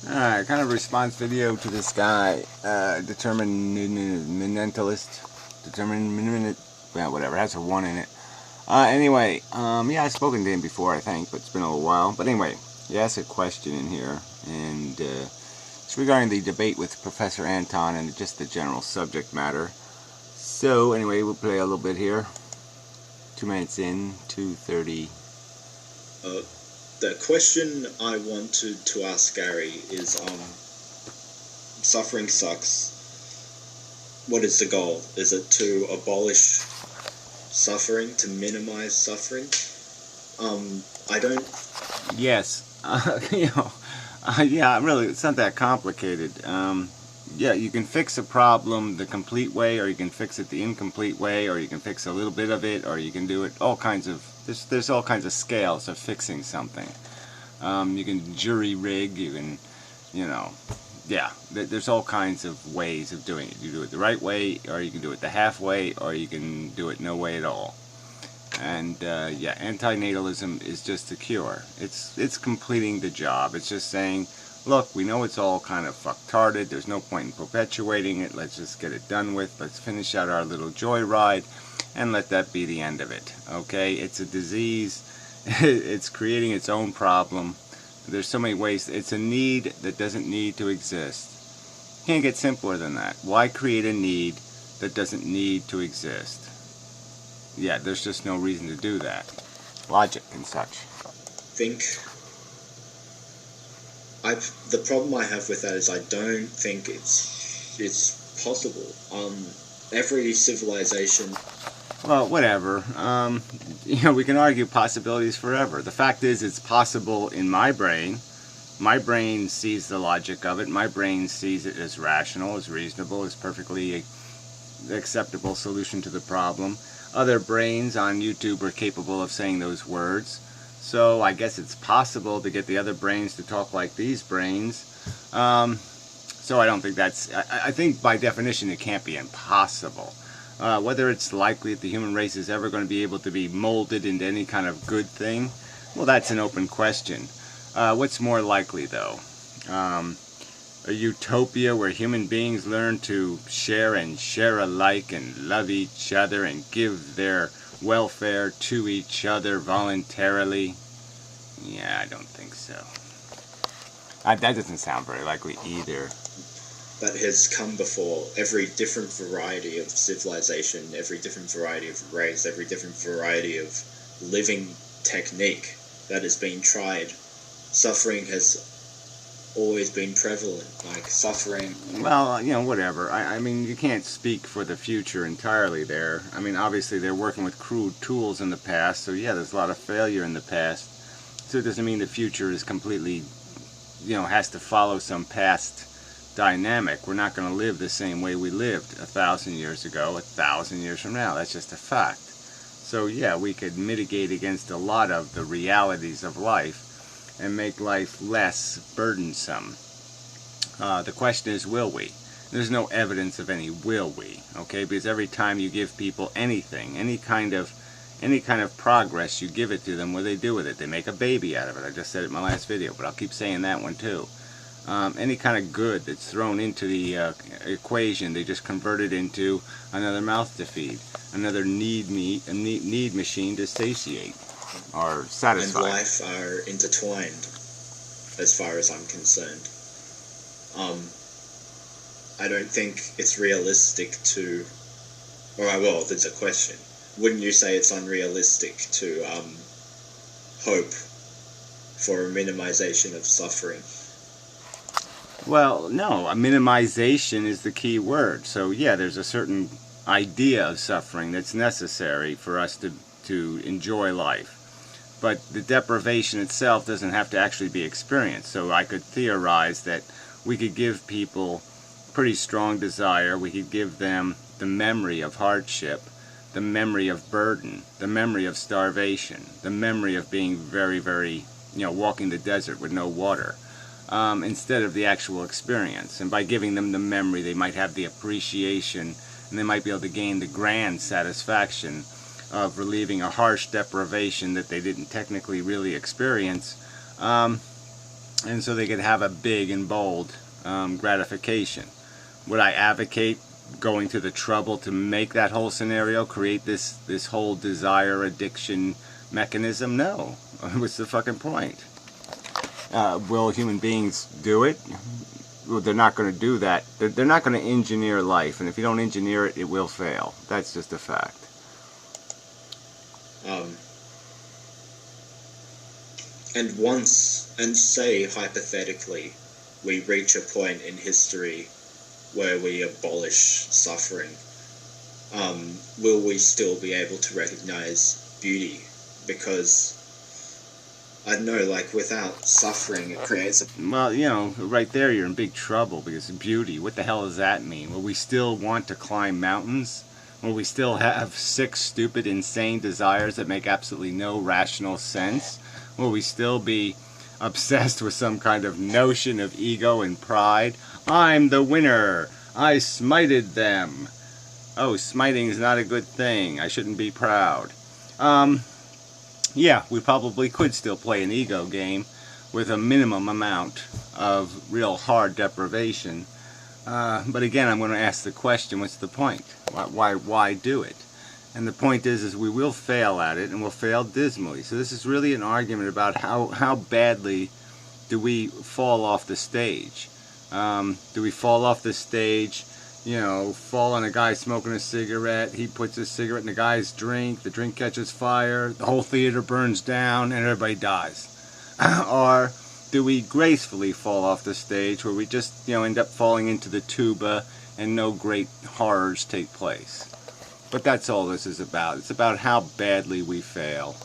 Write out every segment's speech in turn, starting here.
Alright, kind of response video to this guy, well, whatever, has a 1 in it. Anyway, yeah, I've spoken to him before, I think, but it's been a little while. But anyway, he asked a question in here, and it's regarding the debate with Professor Anton and just the general subject matter. So, anyway, we'll play a little bit here. 2 minutes in, 2:30. The question I wanted to ask Gary is, suffering sucks. What is the goal? Is it to abolish suffering, to minimize suffering? I don't... Yes, yeah, really, it's not that complicated. Yeah, you can fix a problem the complete way, or you can fix it the incomplete way, or you can fix a little bit of it, or you can do it all kinds of... There's all kinds of scales of fixing something. You can jury rig, you can, yeah, there's all kinds of ways of doing it. You do it the right way, or you can do it the halfway, or you can do it no way at all. And yeah, anti-Natalism is just a cure. It's completing the job. It's just saying, look, we know it's all kind of fucktarded. There's no point in perpetuating it. Let's just get it done with. Let's finish out our little joyride and let that be the end of it. Okay? It's a disease. It's creating its own problem. There's so many ways. It's a need that doesn't need to exist. Can't get simpler than that. Why create a need that doesn't need to exist? Yeah, there's just no reason to do that. Logic and such. The problem I have with that is I don't think it's possible. Every civilization... Well, whatever. We can argue possibilities forever. The fact is, it's possible in my brain. My brain sees the logic of it. My brain sees it as rational, as reasonable, as perfectly acceptable solution to the problem. Other brains on YouTube are capable of saying those words. So I guess it's possible to get the other brains to talk like these brains. So I don't think that's... I think by definition it can't be impossible. Whether it's likely that the human race is ever going to be able to be molded into any kind of good thing, well, that's an open question. What's more likely, though? A utopia where human beings learn to share and share alike and love each other and give their welfare to each other voluntarily? Yeah, I don't think so. That doesn't sound very likely either. That has come before. Every different variety of civilization, every different variety of race, every different variety of living technique that has been tried. Suffering has always been prevalent, like suffering. Well, whatever. I mean, you can't speak for the future entirely there. I mean, obviously they're working with crude tools in the past, so yeah, there's a lot of failure in the past. So it doesn't mean the future is completely, has to follow some past dynamic. We're not going to live the same way we lived 1,000 years ago, 1,000 years from now. That's just a fact. So yeah, we could mitigate against a lot of the realities of life and make life less burdensome. The question is, will we? There's no evidence of any will we, okay? Because every time you give people anything, any kind of progress, you give it to them, what do they do with it? They make a baby out of it. I just said it in my last video, but I'll keep saying that one too. Any kind of good that's thrown into the equation, they just convert it into another mouth to feed, another need machine to satiate or satisfy. And life are intertwined, as far as I'm concerned. I don't think it's realistic to... well, there's a question. Wouldn't you say it's unrealistic to hope for a minimization of suffering? Well, no, a minimization is the key word. So yeah, there's a certain idea of suffering that's necessary for us to enjoy life. But the deprivation itself doesn't have to actually be experienced. So I could theorize that we could give people pretty strong desire. We could give them the memory of hardship, the memory of burden, the memory of starvation, the memory of being very, very, walking the desert with no water, instead of the actual experience. And by giving them the memory, they might have the appreciation, and they might be able to gain the grand satisfaction of relieving a harsh deprivation that they didn't technically really experience. and so they could have a big and bold gratification. Would I advocate going to the trouble to make that whole scenario, create this whole desire addiction mechanism? No. What's the fucking point? Will human beings do it? Well, they're not going to do that. They're not going to engineer life, and if you don't engineer it, it will fail. That's just a fact. And say hypothetically, we reach a point in history where we abolish suffering, will we still be able to recognize beauty? Because, I don't know, like, without suffering, it creates a... Well, you know, right there you're in big trouble, because beauty, what the hell does that mean? Will we still want to climb mountains? Will we still have sick, stupid, insane desires that make absolutely no rational sense? Will we still be obsessed with some kind of notion of ego and pride? I'm the winner! I smited them! Oh, smiting is not a good thing. I shouldn't be proud. Yeah, we probably could still play an ego game with a minimum amount of real hard deprivation. But again, I'm going to ask the question, what's the point? Why do it? And the point is we will fail at it, and we'll fail dismally. So this is really an argument about how badly do we fall off the stage. Do we fall off the stage, you know, fall on a guy smoking a cigarette, he puts his cigarette in the guy's drink, the drink catches fire, the whole theater burns down, and everybody dies? Or do we gracefully fall off the stage where we just, you know, end up falling into the tuba and no great horrors take place? But that's all this is about. It's about how badly we fail.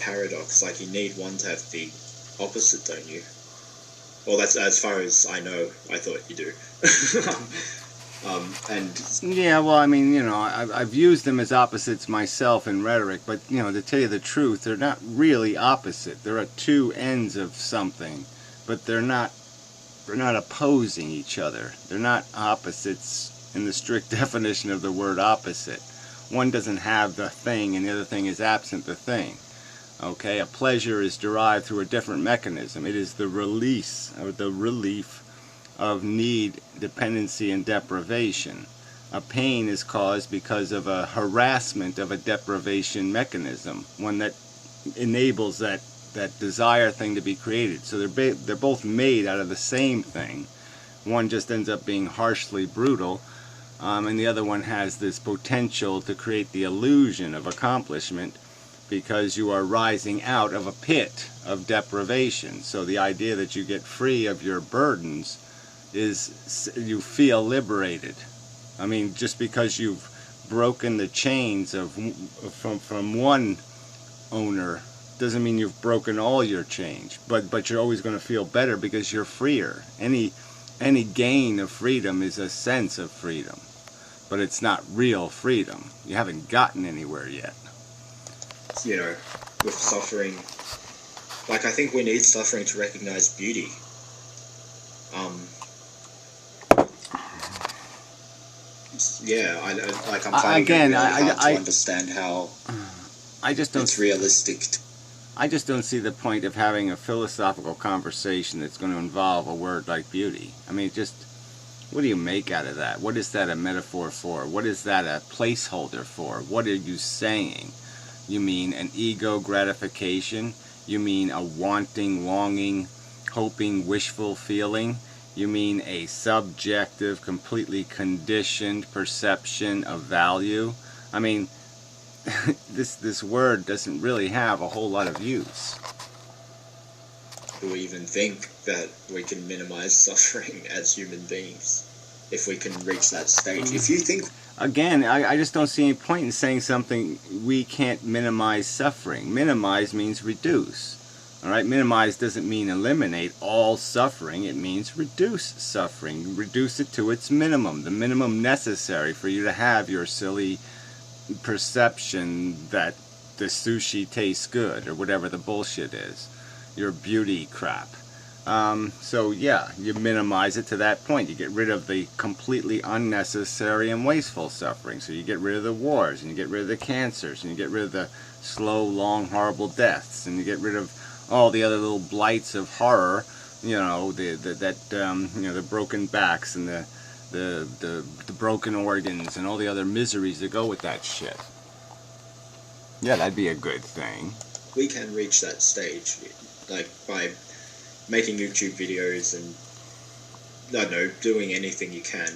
Paradox, like, you need one to have the opposite, don't you? Well, that's as far as I know. I thought you do. Yeah, well, I mean, you know, I've used them as opposites myself in rhetoric, but, you know, to tell you the truth, they're not really opposite. They're at two ends of something, but they're not opposing each other. They're not opposites in the strict definition of the word opposite. One doesn't have the thing, and the other thing is absent the thing. Okay, a pleasure is derived through a different mechanism. It is the release or the relief of need, dependency, and deprivation. A pain is caused because of a harassment of a deprivation mechanism, one that enables that desire thing to be created. So they're both made out of the same thing. One just ends up being harshly brutal, and the other one has this potential to create the illusion of accomplishment because you are rising out of a pit of deprivation. So the idea that you get free of your burdens is you feel liberated. I mean, just because you've broken the chains from one owner doesn't mean you've broken all your chains, but you're always going to feel better because you're freer. Any gain of freedom is a sense of freedom, but it's not real freedom. You haven't gotten anywhere yet. You know, with suffering, like, I think we need suffering to recognize beauty. Yeah, I'm finding it really hard to understand how it's realistic. I just don't see the point of having a philosophical conversation that's going to involve a word like beauty. I mean, what do you make out of that? What is that a metaphor for? What is that a placeholder for? What are you saying? You mean an ego gratification? You mean a wanting, longing, hoping, wishful feeling? You mean a subjective, completely conditioned perception of value? I mean, this word doesn't really have a whole lot of use. Do we even think that we can minimize suffering as human beings if we can reach that stage? If you think... Again, I just don't see any point in saying something, we can't minimize suffering. Minimize means reduce. All right, minimize doesn't mean eliminate all suffering. It means reduce suffering. Reduce it to its minimum, the minimum necessary for you to have your silly perception that the sushi tastes good or whatever the bullshit is, your beauty crap. So yeah, you minimize it to that point. You get rid of the completely unnecessary and wasteful suffering. So you get rid of the wars, and you get rid of the cancers, and you get rid of the slow, long, horrible deaths, and you get rid of all the other little blights of horror You know, the broken backs and the broken organs and all the other miseries that go with that shit. Yeah, that'd be a good thing. We can reach that stage, like, by making YouTube videos and, I don't know, doing anything you can,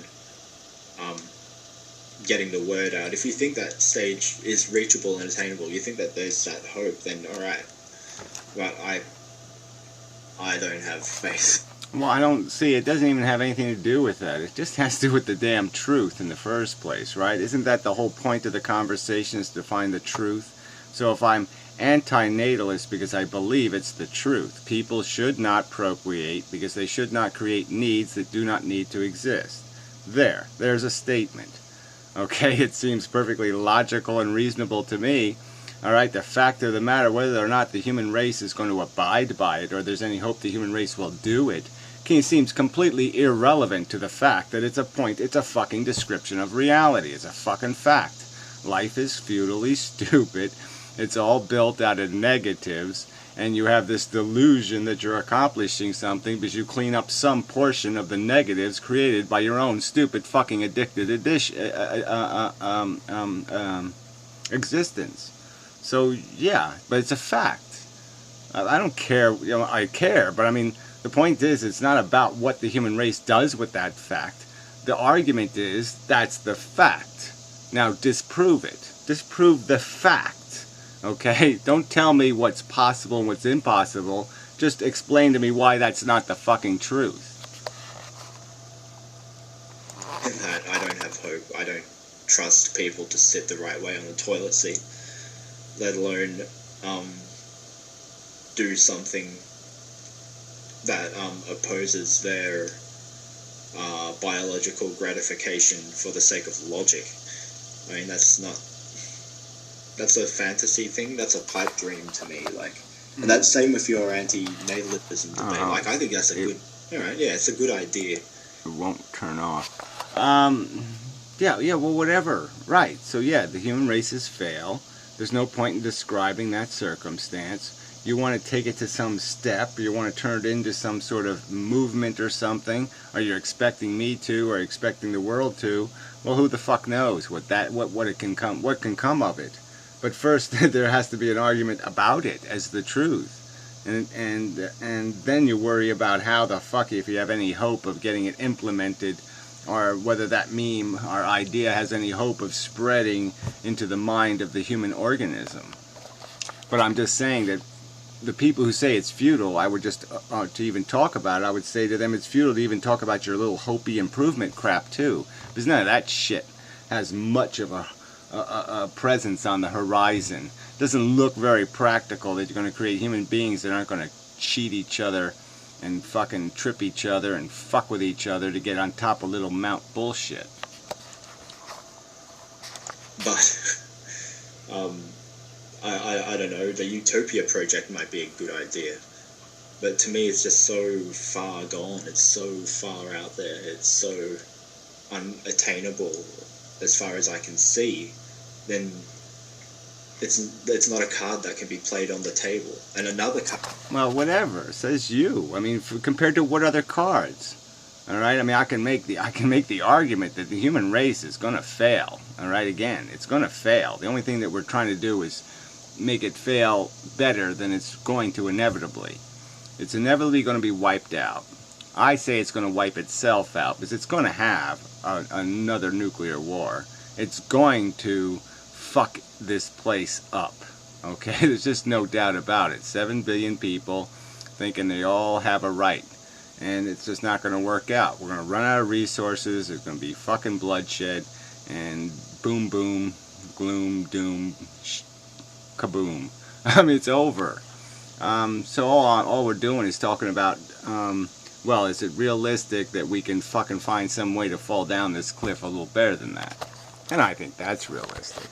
getting the word out. If you think that stage is reachable and attainable, you think that there's that hope, then alright. But I don't have faith. Well, I don't see, it doesn't even have anything to do with that. It just has to do with the damn truth in the first place, right? Isn't that the whole point of the conversation, is to find the truth? So if I'm anti-natalist because I believe it's the truth, people should not procreate because they should not create needs that do not need to exist. There's a statement. Okay, it seems perfectly logical and reasonable to me. Alright, the fact of the matter, whether or not the human race is going to abide by it, or there's any hope the human race will do it, seems completely irrelevant to the fact that it's a fucking description of reality. It's a fucking fact. Life is futilely stupid. It's all built out of negatives, and you have this delusion that you're accomplishing something because you clean up some portion of the negatives created by your own stupid fucking addicted existence. So yeah, but it's a fact. I don't care, I care, but I mean, the point is, it's not about what the human race does with that fact. The argument is, that's the fact. Now disprove it. Disprove the fact. Okay? Don't tell me what's possible and what's impossible. Just explain to me why that's not the fucking truth. In that, I don't have hope. I don't trust people to sit the right way on the toilet seat, let alone do something that opposes their biological gratification for the sake of logic. I mean, that's a fantasy thing. That's a pipe dream to me. Like, and that's same with your anti-Natalism debate. Like, I think that's a good. All right, yeah, it's a good idea. It won't turn off. Yeah, well, whatever. Right. So yeah, the human race is fail. There's no point in describing that circumstance. You want to take it to some step, you want to turn it into some sort of movement or something, or you're expecting me to, or expecting the world to. Well, who the fuck knows what can come of it. But first, there has to be an argument about it as the truth. And then you worry about how the fuck, if you have any hope of getting it implemented, or whether that meme or idea has any hope of spreading into the mind of the human organism. But I'm just saying that the people who say it's futile, I would just, to even talk about it, I would say to them it's futile to even talk about your little Hopi improvement crap too. Because none of that shit has much of a presence on the horizon. It doesn't look very practical that you're going to create human beings that aren't going to cheat each other and fucking trip each other and fuck with each other to get on top of little Mount bullshit. But, I don't know, the Utopia project might be a good idea. But to me, it's just so far gone, it's so far out there, it's so unattainable as far as I can see. Then it's not a card that can be played on the table. And another card... Well, whatever, says you. I mean, compared to what other cards? All right, I mean, I can make the argument that the human race is going to fail. All right, again, it's going to fail. The only thing that we're trying to do is make it fail better than it's going to inevitably. It's inevitably going to be wiped out. I say it's going to wipe itself out because it's going to have another nuclear war. It's going to fuck this place up. Okay, there's just no doubt about it. 7 billion people thinking they all have a right. And it's just not going to work out. We're going to run out of resources. There's going to be fucking bloodshed. And boom, boom, gloom, doom, kaboom. I mean, it's over. So all we're doing is talking about, well, is it realistic that we can fucking find some way to fall down this cliff a little better than that? And I think that's realistic.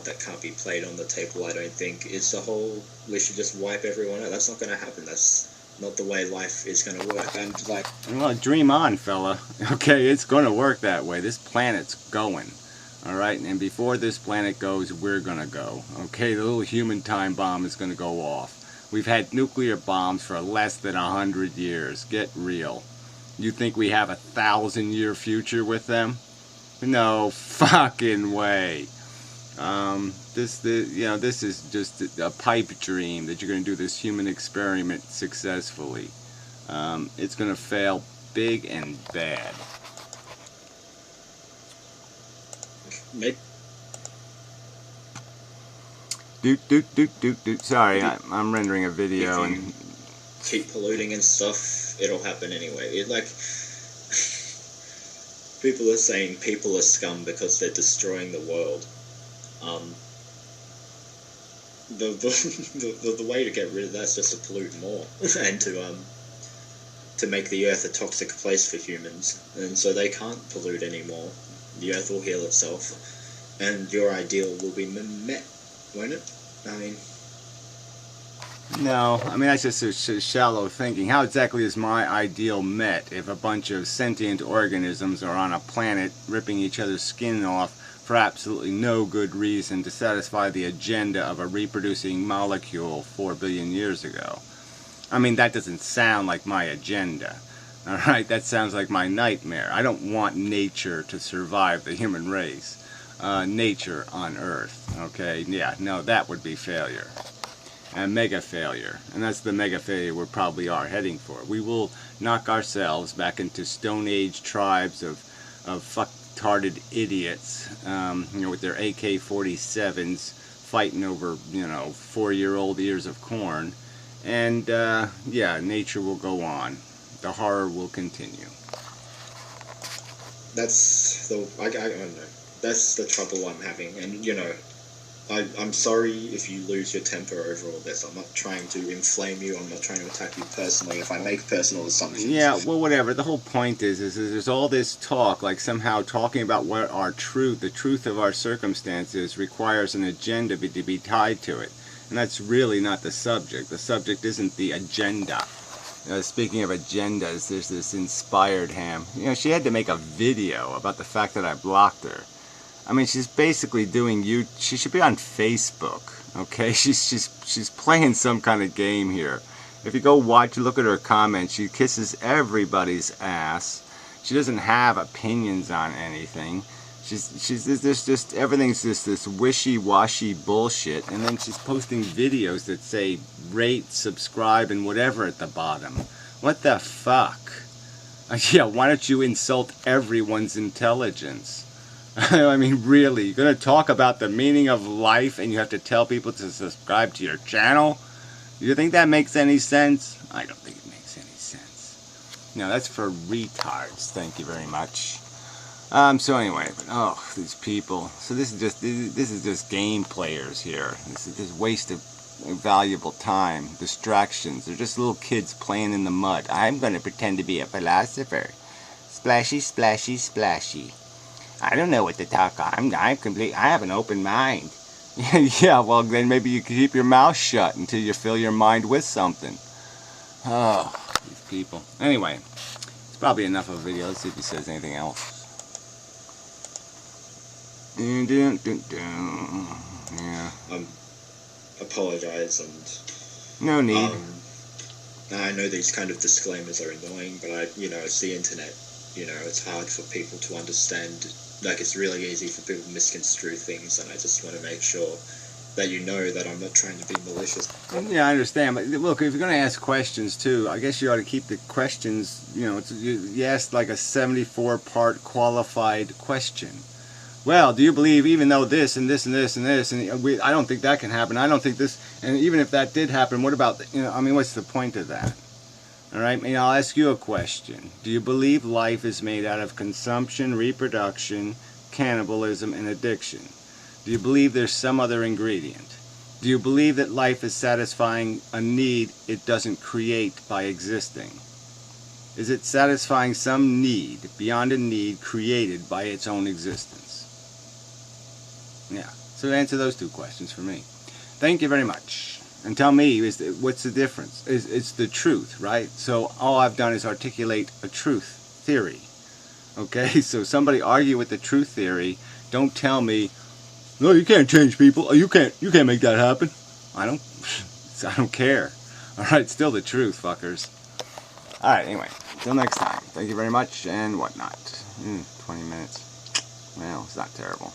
That can't be played on the table, I don't think. It's the whole, we should just wipe everyone out. That's not going to happen. That's not the way life is going to work. And like, well, dream on, fella. Okay, it's going to work that way. This planet's going. All right, and before this planet goes, we're going to go. Okay, the little human time bomb is going to go off. We've had nuclear bombs for less than 100 years. Get real. You think we have a 1,000-year future with them? No fucking way. This is just a pipe dream that you're going to do this human experiment successfully. It's going to fail big and bad. Maybe. Sorry, I'm rendering a video If you and keep polluting and stuff, it'll happen anyway. People are saying people are scum because they're destroying the world. The way to get rid of that is just to pollute more and to make the earth a toxic place for humans, and so they can't pollute anymore. The earth will heal itself, and your ideal will be met, won't it? no, that's just a shallow thinking. How exactly is my ideal met if a bunch of sentient organisms are on a planet ripping each other's skin off for absolutely no good reason to satisfy the agenda of a reproducing molecule 4 billion years ago? That doesn't sound like my agenda. Alright, that sounds like my nightmare. I don't want nature to survive the human race. Nature on Earth. Okay, yeah, no, that would be failure. A mega failure. And that's the mega failure we probably are heading for. We will knock ourselves back into Stone Age tribes of fucktarded idiots, with their AK-47s fighting over, 4-year-old ears of corn. And, yeah, nature will go on. The horror will continue. That's I don't know. That's the trouble I'm having, and I'm sorry if you lose your temper over all this. I'm not trying to inflame you. I'm not trying to attack you personally. If I make personal assumptions, yeah, well, whatever. The whole point is there's all this talk, like somehow talking about what the truth of our circumstances, requires an agenda to be tied to it, and that's really not the subject. The subject isn't the agenda. Speaking of agendas, there's this inspired ham. She had to make a video about the fact that I blocked her. She's basically she should be on Facebook, okay? She's playing some kind of game here. If you go look at her comments, she kisses everybody's ass. She doesn't have opinions on anything. Everything's just this wishy-washy bullshit, and then she's posting videos that say rate, subscribe, and whatever at the bottom. What the fuck? Yeah, why don't you insult everyone's intelligence? Really, you're going to talk about the meaning of life and you have to tell people to subscribe to your channel? Do you think that makes any sense? I don't think it makes any sense. No, that's for retards. Thank you very much. So anyway, these people. So this is just game players here. This is just waste of valuable time, distractions. They're just little kids playing in the mud. I'm going to pretend to be a philosopher. Splashy, splashy, splashy. I don't know what to talk. I have an open mind. Yeah, well then maybe you can keep your mouth shut until you fill your mind with something. Oh, these people. Anyway, it's probably enough of a video. Let's see if he says anything else. Yeah. Apologize and no need. I know these kind of disclaimers are annoying, but it's the internet. It's hard for people to understand. It's really easy for people to misconstrue things, and I just want to make sure that that I'm not trying to be malicious. Yeah, I understand, but look, if you're going to ask questions too, I guess you ought to keep the questions, you asked like a 74-part qualified question. Well, do you believe even though this and this and this and this, and I don't think that can happen, I don't think this, and even if that did happen, what about, what's the point of that? Alright, I'll ask you a question. Do you believe life is made out of consumption, reproduction, cannibalism, and addiction? Do you believe there's some other ingredient? Do you believe that life is satisfying a need it doesn't create by existing? Is it satisfying some need beyond a need created by its own existence? Yeah, so answer those two questions for me. Thank you very much. And tell me, what's the difference? It's the truth, right? So all I've done is articulate a truth theory. Okay, so somebody argue with the truth theory. Don't tell me, no, you can't change people. You can't make that happen. I don't care. Alright, still the truth, fuckers. Alright, anyway, until next time. Thank you very much, and whatnot. 20 minutes. Well, it's not terrible.